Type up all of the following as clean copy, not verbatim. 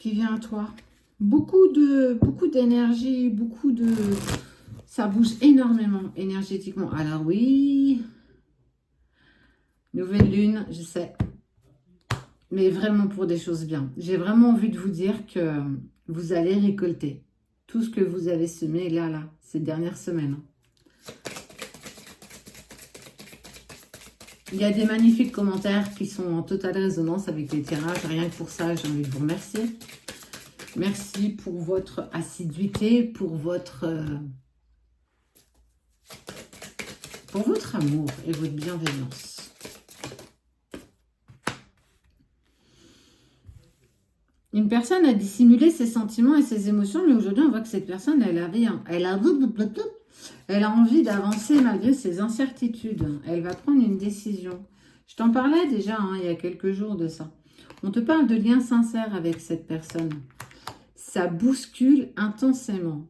qui vient à toi. Beaucoup d'énergie, ça bouge énormément énergétiquement. Alors oui, nouvelle lune, je sais, mais vraiment pour des choses bien. J'ai vraiment envie de vous dire que vous allez récolter tout ce que vous avez semé là, ces dernières semaines. Il y a des magnifiques commentaires qui sont en totale résonance avec les tirages. Rien que pour ça, j'ai envie de vous remercier. Merci pour votre assiduité, pour votre amour et votre bienveillance. Une personne a dissimulé ses sentiments et ses émotions, mais aujourd'hui, on voit que cette personne, elle a envie d'avancer malgré ses incertitudes. Elle va prendre une décision. Je t'en parlais déjà il y a quelques jours de ça. On te parle de lien sincère avec cette personne. Ça bouscule intensément.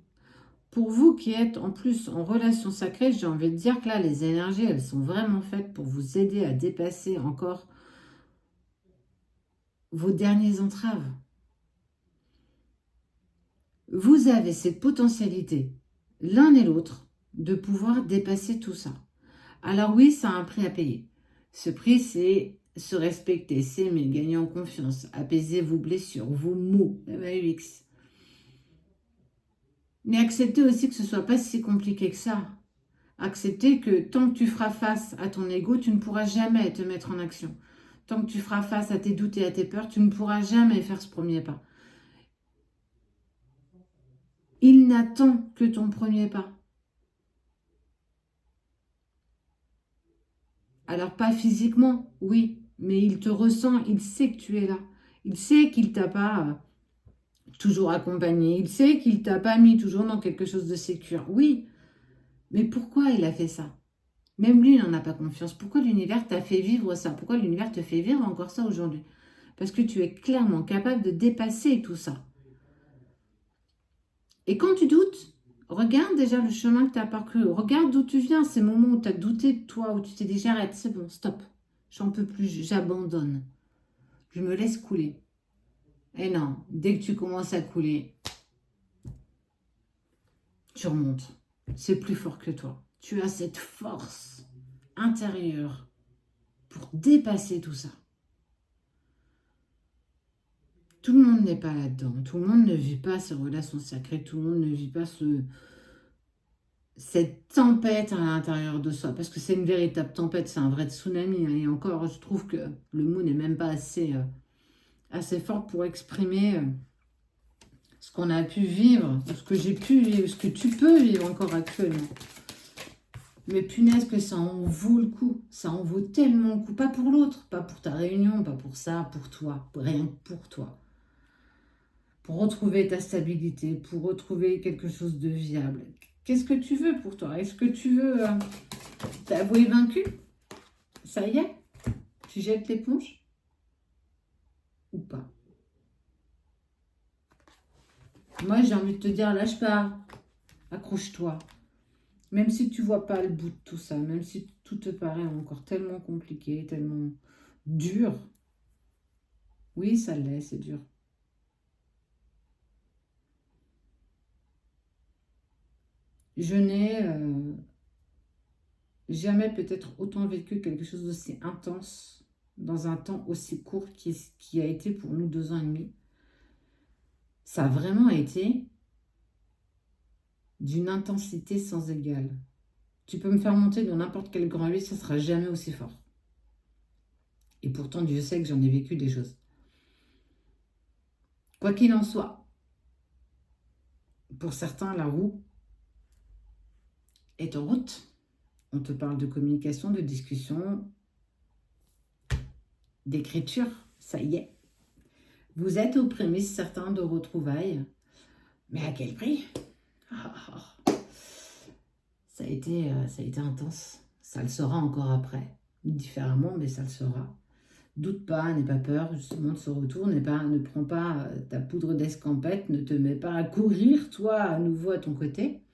Pour vous qui êtes en plus en relation sacrée, j'ai envie de dire que là, les énergies, elles sont vraiment faites pour vous aider à dépasser encore vos dernières entraves. Vous avez cette potentialité, l'un et l'autre, de pouvoir dépasser tout ça. Alors oui, ça a un prix à payer. Ce prix, c'est se respecter, s'aimer, gagner en confiance, apaiser vos blessures, vos maux, MAUX. Mais acceptez aussi que ce ne soit pas si compliqué que ça. Accepter que tant que tu feras face à ton ego, tu ne pourras jamais te mettre en action. Tant que tu feras face à tes doutes et à tes peurs, tu ne pourras jamais faire ce premier pas. Il n'attend que ton premier pas. Alors pas physiquement, oui, mais il te ressent, il sait que tu es là. Il sait qu'il t'a pas toujours accompagné. Il sait qu'il t'a pas mis toujours dans quelque chose de sécure. Oui, mais pourquoi il a fait ça? Même lui n'en a pas confiance. Pourquoi l'univers t'a fait vivre ça? Pourquoi l'univers te fait vivre encore ça aujourd'hui? Parce que tu es clairement capable de dépasser tout ça. Et quand tu doutes, regarde déjà le chemin que tu as parcouru. Regarde d'où tu viens, ces moments où tu as douté de toi, où tu t'es dit j'arrête, c'est bon, stop. J'en peux plus, j'abandonne. Je me laisse couler. Et non, dès que tu commences à couler, tu remontes. C'est plus fort que toi. Tu as cette force intérieure pour dépasser tout ça. Tout le monde n'est pas là-dedans. Tout le monde ne vit pas ces relations sacrées. Tout le monde ne vit pas cette tempête à l'intérieur de soi. Parce que c'est une véritable tempête. C'est un vrai tsunami. Et encore, je trouve que le mot n'est même pas assez fort pour exprimer ce qu'on a pu vivre, ce que j'ai pu vivre, ce que tu peux vivre encore actuellement. Mais punaise que ça en vaut le coup. Ça en vaut tellement le coup. Pas pour l'autre, pas pour ta réunion, pas pour ça, pour toi. Rien que pour toi. Pour retrouver ta stabilité, pour retrouver quelque chose de viable. Qu'est-ce que tu veux pour toi? Est-ce que tu veux t'avouer vaincu? Ça y est? Tu jettes l'éponge? Ou pas? Moi, j'ai envie de te dire, lâche pas. Accroche-toi. Même si tu vois pas le bout de tout ça, même si tout te paraît encore tellement compliqué, tellement dur. Oui, ça l'est, c'est dur. Je n'ai jamais peut-être autant vécu quelque chose d'aussi intense dans un temps aussi court qui a été pour nous 2 ans et demi. Ça a vraiment été d'une intensité sans égale. Tu peux me faire monter dans n'importe quel grand 8, ça ne sera jamais aussi fort. Et pourtant, Dieu sait que j'en ai vécu des choses. Quoi qu'il en soit, pour certains, la roue est en route. On te parle de communication, de discussion, d'écriture. Ça y est. Vous êtes aux prémices certains de retrouvailles. Mais à quel prix? Ça a été intense. Ça le sera encore après. Différemment, mais ça le sera. Doute pas, n'aie pas peur, justement, de ce retour. Ne prends pas ta poudre d'escampette, ne te mets pas à courir, toi, à nouveau à ton côté.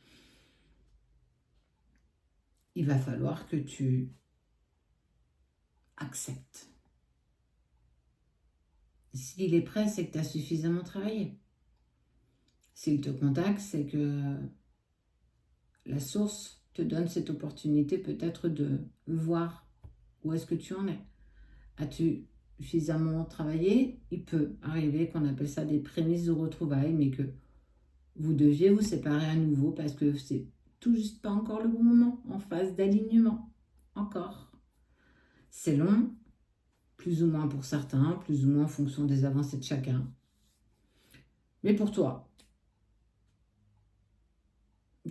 Il va falloir que tu acceptes. S'il est prêt, c'est que tu as suffisamment travaillé. S'il te contacte, c'est que la source te donne cette opportunité peut-être de voir où est-ce que tu en es. As-tu suffisamment travaillé? Il peut arriver qu'on appelle ça des prémices de retrouvailles, mais que vous deviez vous séparer à nouveau parce que c'est tout juste pas encore le bon moment, en phase d'alignement. Encore. C'est long, plus ou moins pour certains, plus ou moins en fonction des avancées de chacun. Mais pour toi,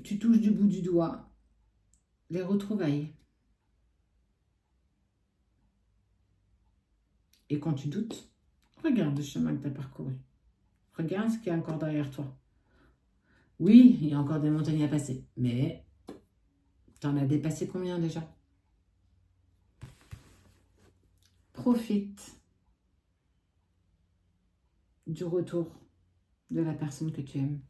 tu touches du bout du doigt les retrouvailles. Et quand tu doutes, regarde le chemin que tu as parcouru. Regarde ce qu'il y a encore derrière toi. Oui, il y a encore des montagnes à passer, mais tu en as dépassé combien déjà? Profite du retour de la personne que tu aimes.